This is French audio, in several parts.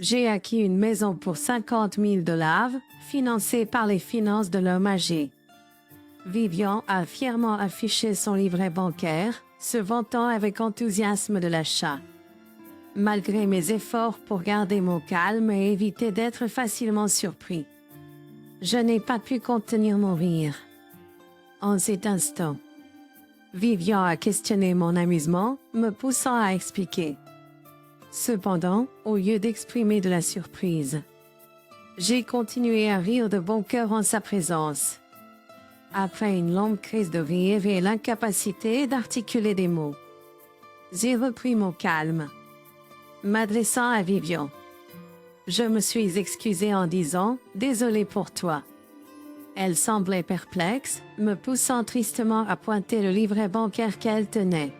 J'ai acquis une maison pour 50 000 $, financée par les finances de l'homme âgé. Vivian a fièrement affiché son livret bancaire, se vantant avec enthousiasme de l'achat. Malgré mes efforts pour garder mon calme et éviter d'être facilement surpris, je n'ai pas pu contenir mon rire. En cet instant, Vivian a questionné mon amusement, me poussant à expliquer. Cependant, au lieu d'exprimer de la surprise, j'ai continué à rire de bon cœur en sa présence. Après une longue crise de rire et l'incapacité d'articuler des mots, j'ai repris mon calme. M'adressant à Vivian, je me suis excusée en disant « Désolée pour toi ». Elle semblait perplexe, me poussant tristement à pointer le livret bancaire qu'elle tenait.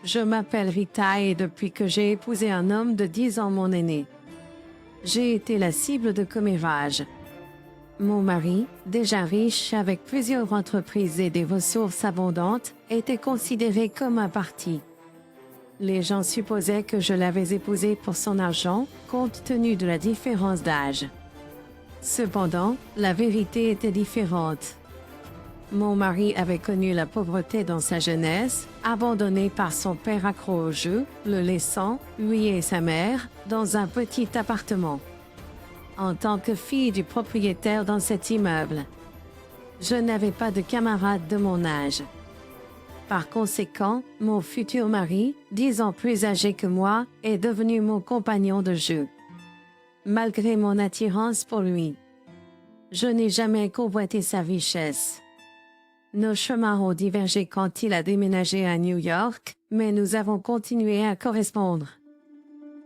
Je m'appelle Rita et depuis que j'ai épousé un homme de 10 ans mon aîné, j'ai été la cible de commérages. Mon mari, déjà riche avec plusieurs entreprises et des ressources abondantes, était considéré comme un parti. Les gens supposaient que je l'avais épousé pour son argent, compte tenu de la différence d'âge. Cependant, la vérité était différente. Mon mari avait connu la pauvreté dans sa jeunesse, abandonné par son père accro au jeu, le laissant, lui et sa mère, dans un petit appartement. En tant que fille du propriétaire dans cet immeuble, je n'avais pas de camarades de mon âge. Par conséquent, mon futur mari, 10 ans plus âgé que moi, est devenu mon compagnon de jeu. Malgré mon attirance pour lui, je n'ai jamais convoité sa richesse. Nos chemins ont divergé quand il a déménagé à New York, mais nous avons continué à correspondre.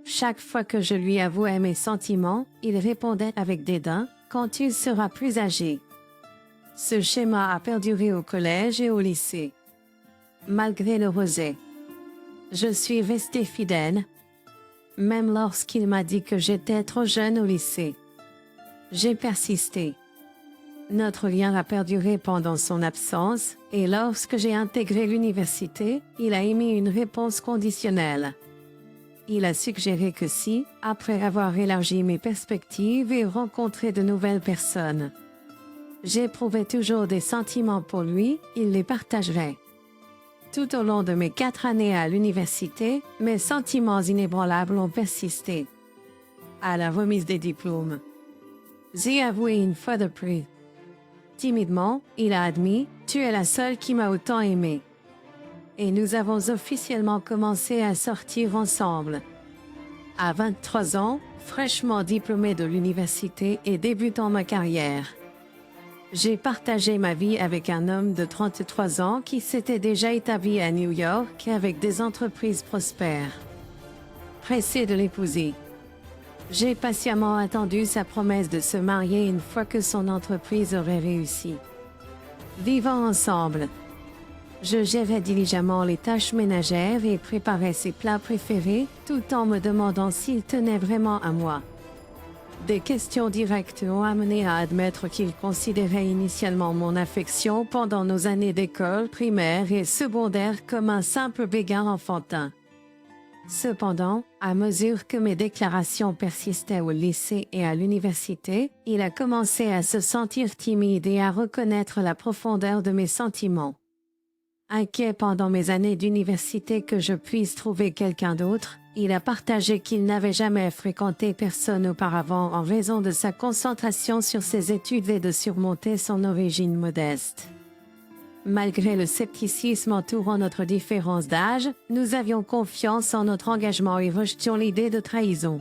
Chaque fois que je lui avouais mes sentiments, il répondait avec dédain « quand il sera plus âgé ». Ce schéma a perduré au collège et au lycée. Malgré le rejet, je suis restée fidèle, même lorsqu'il m'a dit que j'étais trop jeune au lycée. J'ai persisté. Notre lien a perduré pendant son absence, et lorsque j'ai intégré l'université, il a émis une réponse conditionnelle. Il a suggéré que si, après avoir élargi mes perspectives et rencontré de nouvelles personnes, j'éprouvais toujours des sentiments pour lui, il les partagerait. Tout au long de mes 4 années à l'université, mes sentiments inébranlables ont persisté. À la remise des diplômes, j'ai avoué une fois de plus. Timidement, il a admis « Tu es la seule qui m'a autant aimé ». Et nous avons officiellement commencé à sortir ensemble. À 23 ans, fraîchement diplômée de l'université et débutant ma carrière, j'ai partagé ma vie avec un homme de 33 ans qui s'était déjà établi à New York avec des entreprises prospères. Pressé de l'épouser, j'ai patiemment attendu sa promesse de se marier une fois que son entreprise aurait réussi. Vivant ensemble, je gérais diligemment les tâches ménagères et préparais ses plats préférés tout en me demandant s'il tenait vraiment à moi. Des questions directes ont amené à admettre qu'il considérait initialement mon affection pendant nos années d'école primaire et secondaire comme un simple béguin enfantin. Cependant, à mesure que mes déclarations persistaient au lycée et à l'université, il a commencé à se sentir timide et à reconnaître la profondeur de mes sentiments. Inquiet pendant mes années d'université que je puisse trouver quelqu'un d'autre, il a partagé qu'il n'avait jamais fréquenté personne auparavant en raison de sa concentration sur ses études et de surmonter son origine modeste. Malgré le scepticisme entourant notre différence d'âge, nous avions confiance en notre engagement et rejetions l'idée de trahison.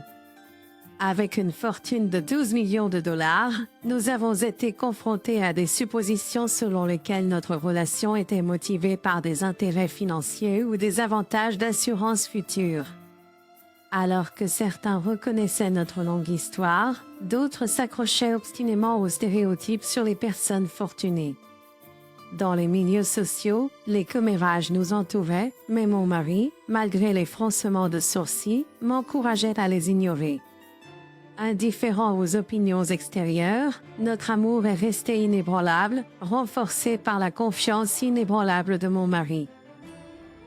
Avec une fortune de 12 millions de dollars, nous avons été confrontés à des suppositions selon lesquelles notre relation était motivée par des intérêts financiers ou des avantages d'assurance future. Alors que certains reconnaissaient notre longue histoire, d'autres s'accrochaient obstinément aux stéréotypes sur les personnes fortunées. Dans les milieux sociaux, les commérages nous entouraient, mais mon mari, malgré les froncements de sourcils, m'encourageait à les ignorer. Indifférent aux opinions extérieures, notre amour est resté inébranlable, renforcé par la confiance inébranlable de mon mari.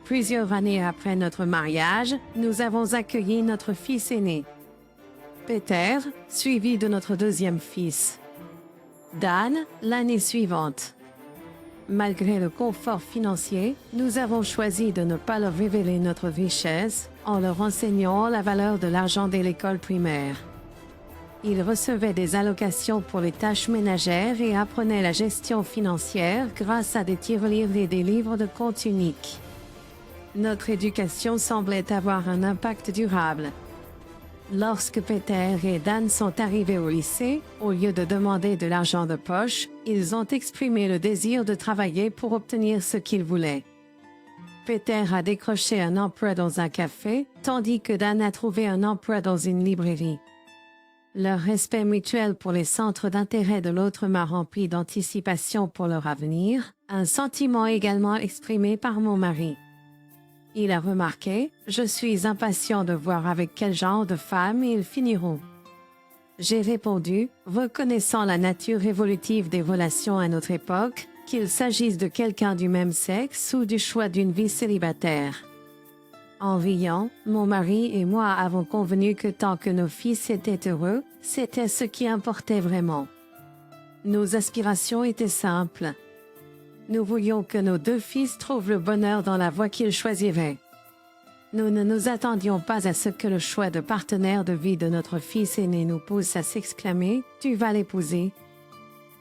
Plusieurs années après notre mariage, nous avons accueilli notre fils aîné. Peter, suivi de notre deuxième fils. Dan, l'année suivante. Malgré le confort financier, nous avons choisi de ne pas leur révéler notre richesse en leur enseignant la valeur de l'argent dès l'école primaire. Ils recevaient des allocations pour les tâches ménagères et apprenaient la gestion financière grâce à des tirelires et des livres de compte uniques. Notre éducation semblait avoir un impact durable. Lorsque Peter et Dan sont arrivés au lycée, au lieu de demander de l'argent de poche, ils ont exprimé le désir de travailler pour obtenir ce qu'ils voulaient. Peter a décroché un emploi dans un café, tandis que Dan a trouvé un emploi dans une librairie. Leur respect mutuel pour les centres d'intérêt de l'autre m'a rempli d'anticipation pour leur avenir, un sentiment également exprimé par mon mari. Il a remarqué, je suis impatient de voir avec quel genre de femme ils finiront. J'ai répondu, reconnaissant la nature évolutive des relations à notre époque, qu'il s'agisse de quelqu'un du même sexe ou du choix d'une vie célibataire. En riant, mon mari et moi avons convenu que tant que nos fils étaient heureux, c'était ce qui importait vraiment. Nos aspirations étaient simples. Nous voulions que nos deux fils trouvent le bonheur dans la voie qu'ils choisiraient. Nous ne nous attendions pas à ce que le choix de partenaire de vie de notre fils aîné nous pousse à s'exclamer « Tu vas l'épouser ».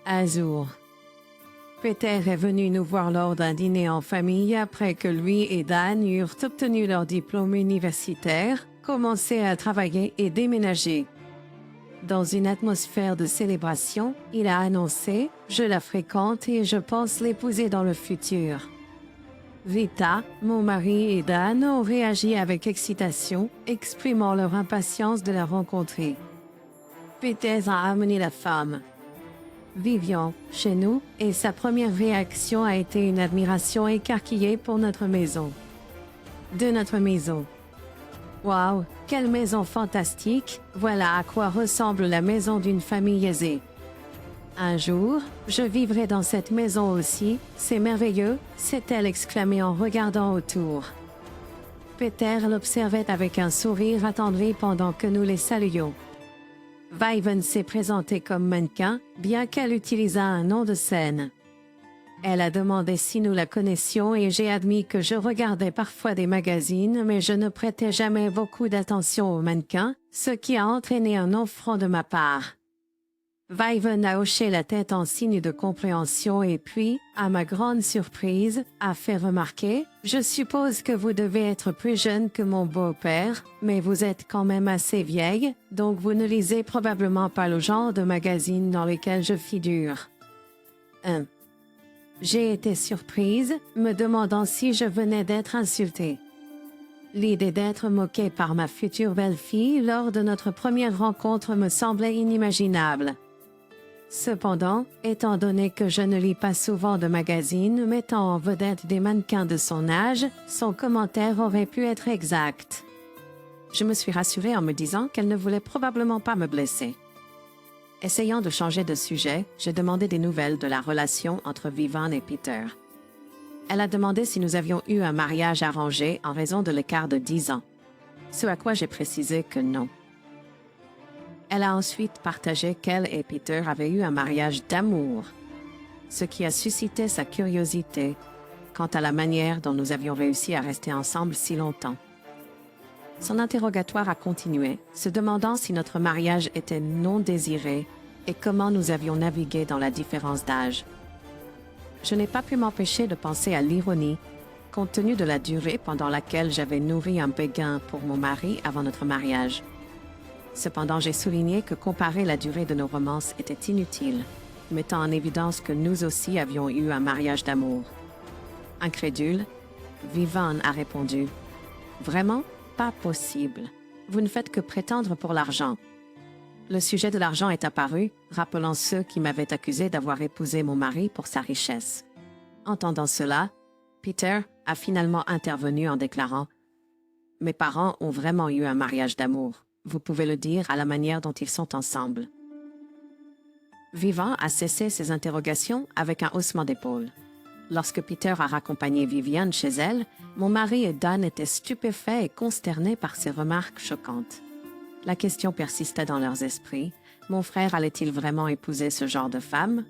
Azur. Peter est venu nous voir lors d'un dîner en famille après que lui et Dan eurent obtenu leur diplôme universitaire, commencé à travailler et déménager. Dans une atmosphère de célébration, il a annoncé « Je la fréquente et je pense l'épouser dans le futur ». Rita, mon mari et Dan ont réagi avec excitation, exprimant leur impatience de la rencontrer. Peter a amené la femme. Vivian, chez nous, et sa première réaction a été une admiration écarquillée pour notre maison. De notre maison. Waouh, quelle maison fantastique! Voilà à quoi ressemble la maison d'une famille aisée. Un jour, je vivrai dans cette maison aussi, c'est merveilleux, s'est-elle exclamée en regardant autour. Peter l'observait avec un sourire attendri pendant que nous les saluions. Vivian s'est présentée comme mannequin, bien qu'elle utilisât un nom de scène. Elle a demandé si nous la connaissions et j'ai admis que je regardais parfois des magazines mais je ne prêtais jamais beaucoup d'attention aux mannequins, ce qui a entraîné un non-franc de ma part. Vivian a hoché la tête en signe de compréhension et puis, à ma grande surprise, a fait remarquer « Je suppose que vous devez être plus jeune que mon beau-père, mais vous êtes quand même assez vieille, donc vous ne lisez probablement pas le genre de magazine dans lesquels je figure. » J'ai été surprise, me demandant si je venais d'être insultée. L'idée d'être moquée par ma future belle-fille lors de notre première rencontre me semblait inimaginable. Cependant, étant donné que je ne lis pas souvent de magazines mettant en vedette des mannequins de son âge, son commentaire aurait pu être exact. Je me suis rassurée en me disant qu'elle ne voulait probablement pas me blesser. Essayant de changer de sujet, j'ai demandé des nouvelles de la relation entre Vivian et Peter. Elle a demandé si nous avions eu un mariage arrangé en raison de l'écart de 10 ans, ce à quoi j'ai précisé que non. Elle a ensuite partagé qu'elle et Peter avaient eu un mariage d'amour, ce qui a suscité sa curiosité quant à la manière dont nous avions réussi à rester ensemble si longtemps. Son interrogatoire a continué, se demandant si notre mariage était non désiré et comment nous avions navigué dans la différence d'âge. Je n'ai pas pu m'empêcher de penser à l'ironie, compte tenu de la durée pendant laquelle j'avais nourri un béguin pour mon mari avant notre mariage. Cependant, j'ai souligné que comparer la durée de nos romances était inutile, mettant en évidence que nous aussi avions eu un mariage d'amour. Incrédule, Vivian a répondu « Vraiment, pas possible. Vous ne faites que prétendre pour l'argent. » Le sujet de l'argent est apparu, rappelant ceux qui m'avaient accusé d'avoir épousé mon mari pour sa richesse. Entendant cela, Peter a finalement intervenu en déclarant « Mes parents ont vraiment eu un mariage d'amour. Vous pouvez le dire à la manière dont ils sont ensemble. » Vivian a cessé ses interrogations avec un haussement d'épaule. Lorsque Peter a raccompagné Vivian chez elle, mon mari et Dan étaient stupéfaits et consternés par ces remarques choquantes. La question persistait dans leurs esprits. Mon frère allait-il vraiment épouser ce genre de femme?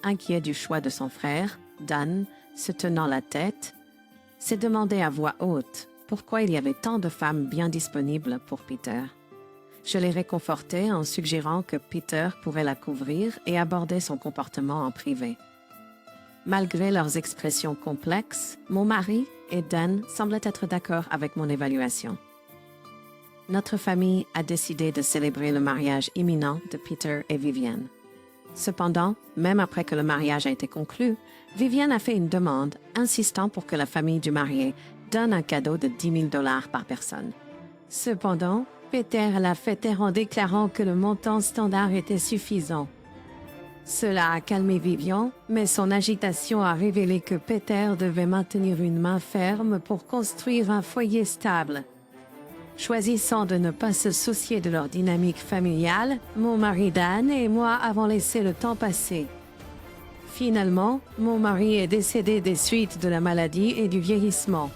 Inquiet du choix de son frère, Dan, se tenant la tête, s'est demandé à voix haute pourquoi il y avait tant de femmes bien disponibles pour Peter. Je l'ai réconforté en suggérant que Peter pourrait la couvrir et aborder son comportement en privé. Malgré leurs expressions complexes, mon mari et Dan semblaient être d'accord avec mon évaluation. Notre famille a décidé de célébrer le mariage imminent de Peter et Vivienne. Cependant, même après que le mariage a été conclu, Vivienne a fait une demande insistant pour que la famille du marié donne un cadeau de 10 000 $ par personne. Cependant, Peter l'a fait taire en déclarant que le montant standard était suffisant. Cela a calmé Vivian, mais son agitation a révélé que Peter devait maintenir une main ferme pour construire un foyer stable. Choisissant de ne pas se soucier de leur dynamique familiale, mon mari Dan et moi avons laissé le temps passer. Finalement, mon mari est décédé des suites de la maladie et du vieillissement.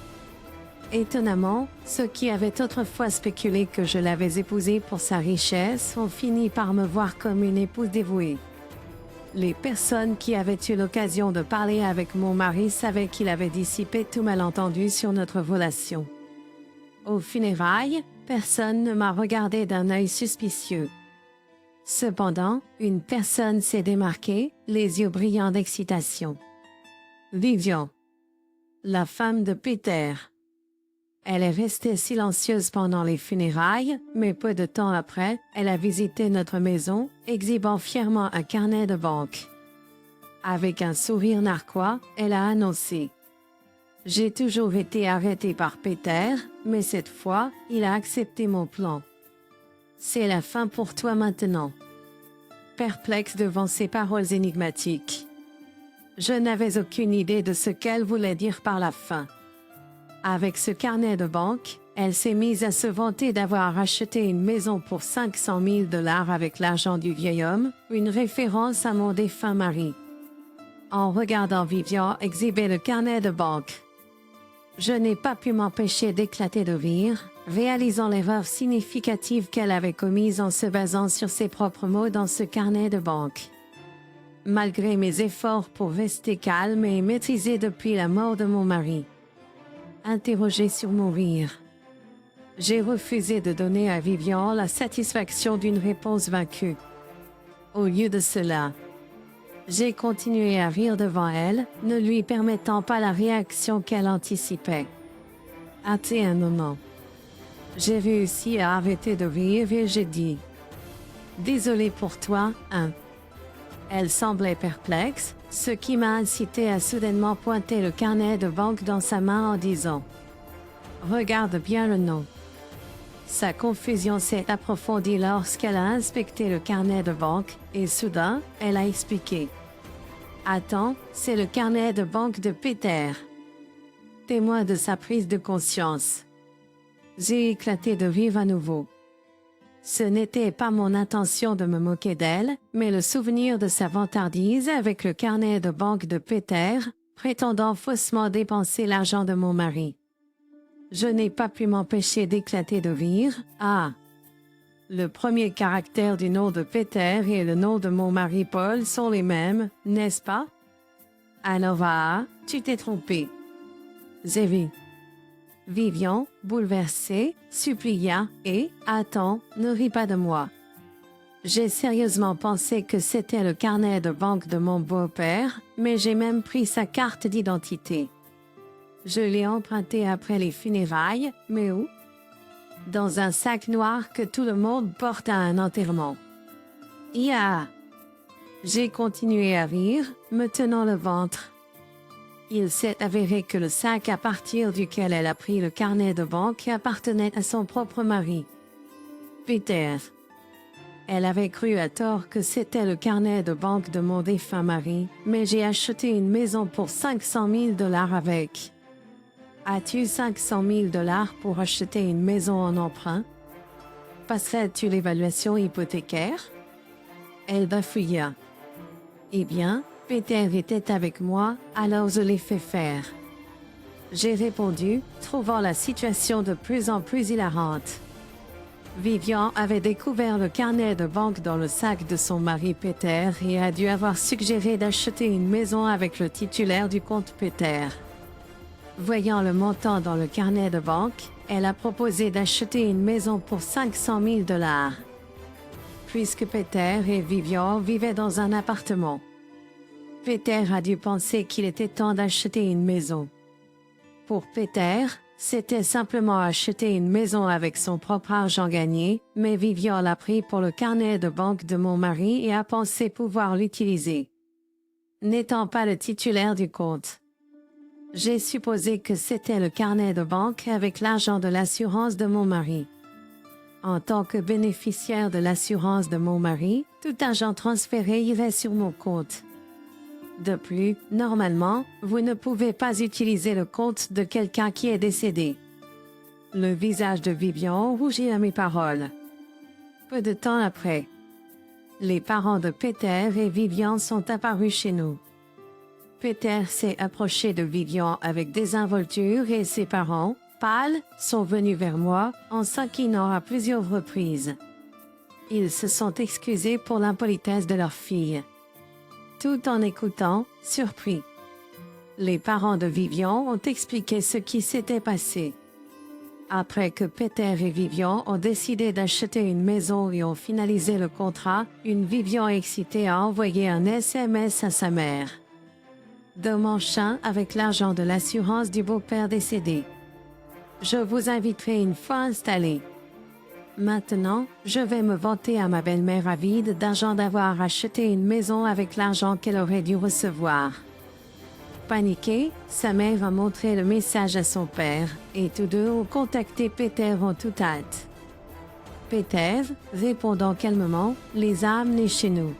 Étonnamment, ceux qui avaient autrefois spéculé que je l'avais épousé pour sa richesse ont fini par me voir comme une épouse dévouée. Les personnes qui avaient eu l'occasion de parler avec mon mari savaient qu'il avait dissipé tout malentendu sur notre relation. Aux funérailles, personne ne m'a regardé d'un œil suspicieux. Cependant, une personne s'est démarquée, les yeux brillants d'excitation. Vivian, la femme de Peter. Elle est restée silencieuse pendant les funérailles, mais peu de temps après, elle a visité notre maison, exhibant fièrement un carnet de banque. Avec un sourire narquois, elle a annoncé: « J'ai toujours été arrêtée par Peter, mais cette fois, il a accepté mon plan. C'est la fin pour toi maintenant. » Perplexe devant ces paroles énigmatiques, je n'avais aucune idée de ce qu'elle voulait dire par la fin. Avec ce carnet de banque, elle s'est mise à se vanter d'avoir acheté une maison pour 500 000 $ avec l'argent du vieil homme, une référence à mon défunt mari. En regardant Vivian exhiber le carnet de banque, je n'ai pas pu m'empêcher d'éclater de rire, réalisant l'erreur significative qu'elle avait commise en se basant sur ses propres mots dans ce carnet de banque. Malgré mes efforts pour rester calme et maîtrisée depuis la mort de mon mari. Interrogée sur mon rire, j'ai refusé de donner à Vivian la satisfaction d'une réponse vaincue. Au lieu de cela, j'ai continué à rire devant elle, ne lui permettant pas la réaction qu'elle anticipait. Après un moment, j'ai réussi à arrêter de rire et j'ai dit: « Désolée pour toi, hein. » Elle semblait perplexe, ce qui m'a incité à soudainement pointer le carnet de banque dans sa main en disant: « Regarde bien le nom. » Sa confusion s'est approfondie lorsqu'elle a inspecté le carnet de banque et soudain, elle a expliqué: « Attends, c'est le carnet de banque de Peter. » Témoin de sa prise de conscience, j'ai éclaté de rire à nouveau. Ce n'était pas mon intention de me moquer d'elle, mais le souvenir de sa vantardise avec le carnet de banque de Peter, prétendant faussement dépenser l'argent de mon mari. Je n'ai pas pu m'empêcher d'éclater de rire. Ah! Le premier caractère du nom de Peter et le nom de mon mari Paul sont les mêmes, n'est-ce pas? Alors tu t'es trompé. Zévi. Vivian, bouleversée, supplia et « Attends, ne ris pas de moi. » J'ai sérieusement pensé que c'était le carnet de banque de mon beau-père, mais j'ai même pris sa carte d'identité. Je l'ai emprunté après les funérailles, mais où? Dans un sac noir que tout le monde porte à un enterrement. Ya! J'ai continué à rire, me tenant le ventre. Il s'est avéré que le sac à partir duquel elle a pris le carnet de banque appartenait à son propre mari, Peter. Elle avait cru à tort que c'était le carnet de banque de mon défunt mari, mais j'ai acheté une maison pour 500 000 $ avec. As-tu 500 000 $ pour acheter une maison en emprunt? Passerais-tu l'évaluation hypothécaire? Elle bafouilla. Eh bien, Peter était avec moi, alors je l'ai fait faire. J'ai répondu, trouvant la situation de plus en plus hilarante. Vivian avait découvert le carnet de banque dans le sac de son mari Peter et a dû avoir suggéré d'acheter une maison avec le titulaire du compte Peter. Voyant le montant dans le carnet de banque, elle a proposé d'acheter une maison pour 500 000 $. Puisque Peter et Vivian vivaient dans un appartement. Peter a dû penser qu'il était temps d'acheter une maison. Pour Peter, c'était simplement acheter une maison avec son propre argent gagné, mais Vivian l'a pris pour le carnet de banque de mon mari et a pensé pouvoir l'utiliser. N'étant pas le titulaire du compte, j'ai supposé que c'était le carnet de banque avec l'argent de l'assurance de mon mari. En tant que bénéficiaire de l'assurance de mon mari, tout argent transféré irait sur mon compte. De plus, normalement, vous ne pouvez pas utiliser le compte de quelqu'un qui est décédé. Le visage de Vivian rougit à mes paroles. Peu de temps après, les parents de Peter et Vivian sont apparus chez nous. Peter s'est approché de Vivian avec désinvolture et ses parents, pâles, sont venus vers moi en s'inclinant à plusieurs reprises. Ils se sont excusés pour l'impolitesse de leur fille. Tout en écoutant, surpris. Les parents de Vivian ont expliqué ce qui s'était passé. Après que Peter et Vivian ont décidé d'acheter une maison et ont finalisé le contrat, une Vivian excitée a envoyé un SMS à sa mère. De mon chien avec l'argent de l'assurance du beau-père décédé. Je vous inviterai une fois installé. Maintenant, je vais me vanter à ma belle-mère avide d'argent d'avoir acheté une maison avec l'argent qu'elle aurait dû recevoir. Paniquée, sa mère a montré le message à son père, et tous deux ont contacté Peter en toute hâte. Peter, répondant calmement, les a amenés chez nous.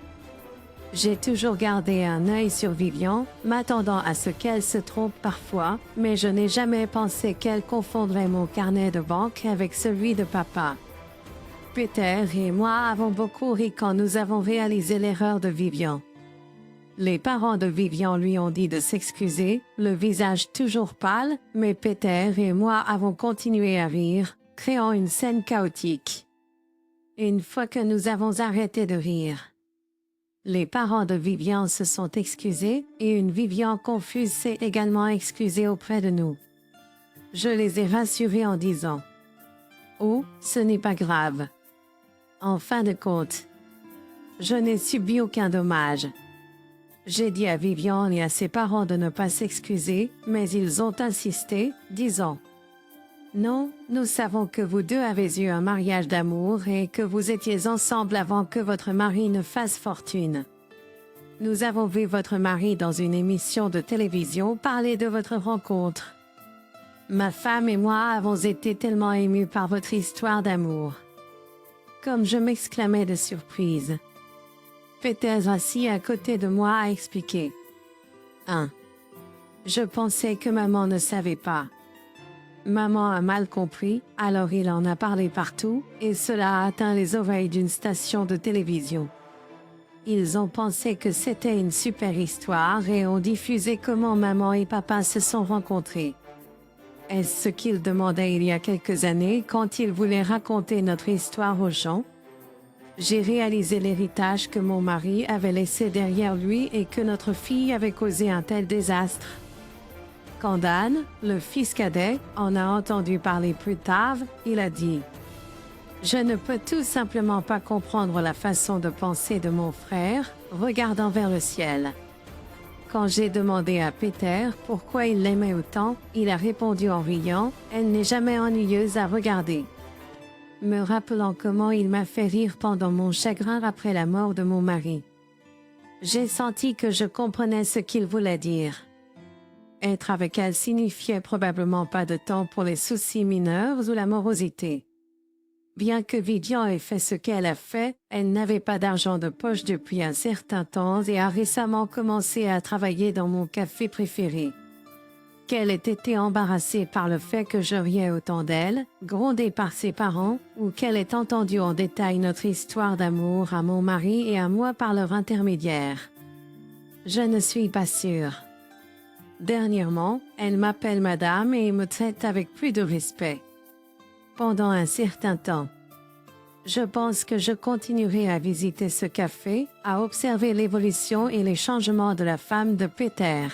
J'ai toujours gardé un œil sur Vivian, m'attendant à ce qu'elle se trompe parfois, mais je n'ai jamais pensé qu'elle confondrait mon carnet de banque avec celui de papa. Peter et moi avons beaucoup ri quand nous avons réalisé l'erreur de Vivian. Les parents de Vivian lui ont dit de s'excuser, le visage toujours pâle, mais Peter et moi avons continué à rire, créant une scène chaotique. Une fois que nous avons arrêté de rire, les parents de Vivian se sont excusés et une Vivian confuse s'est également excusée auprès de nous. Je les ai rassurés en disant « Oh, ce n'est pas grave. » En fin de compte, je n'ai subi aucun dommage. J'ai dit à Vivian et à ses parents de ne pas s'excuser, mais ils ont insisté, disant « Non, nous savons que vous deux avez eu un mariage d'amour et que vous étiez ensemble avant que votre mari ne fasse fortune. Nous avons vu votre mari dans une émission de télévision parler de votre rencontre. Ma femme et moi avons été tellement émus par votre histoire d'amour. » Comme je m'exclamais de surprise. Peter assis à côté de moi a expliqué. 1. Je pensais que maman ne savait pas. Maman a mal compris, alors il en a parlé partout, et cela a atteint les oreilles d'une station de télévision. Ils ont pensé que c'était une super histoire et ont diffusé comment maman et papa se sont rencontrés. Est-ce ce qu'ils demandaient il y a quelques années quand ils voulaient raconter notre histoire aux gens? J'ai réalisé l'héritage que mon mari avait laissé derrière lui et que notre fille avait causé un tel désastre. Quand Dan, le fils cadet, en a entendu parler plus tard, il a dit « Je ne peux tout simplement pas comprendre la façon de penser de mon frère, regardant vers le ciel. » Quand j'ai demandé à Peter pourquoi il l'aimait autant, il a répondu en riant « Elle n'est jamais ennuyeuse à regarder. » Me rappelant comment il m'a fait rire pendant mon chagrin après la mort de mon mari. J'ai senti que je comprenais ce qu'il voulait dire. Être avec elle signifiait probablement pas de temps pour les soucis mineurs ou la morosité. Bien que Vivian ait fait ce qu'elle a fait, elle n'avait pas d'argent de poche depuis un certain temps et a récemment commencé à travailler dans mon café préféré. Qu'elle ait été embarrassée par le fait que je riais autant d'elle, grondée par ses parents, ou qu'elle ait entendu en détail notre histoire d'amour à mon mari et à moi par leur intermédiaire. Je ne suis pas sûre. Dernièrement, elle m'appelle madame et me traite avec plus de respect. Pendant un certain temps, Je pense que je continuerai à visiter ce café, à observer l'évolution et les changements de la femme de Peter.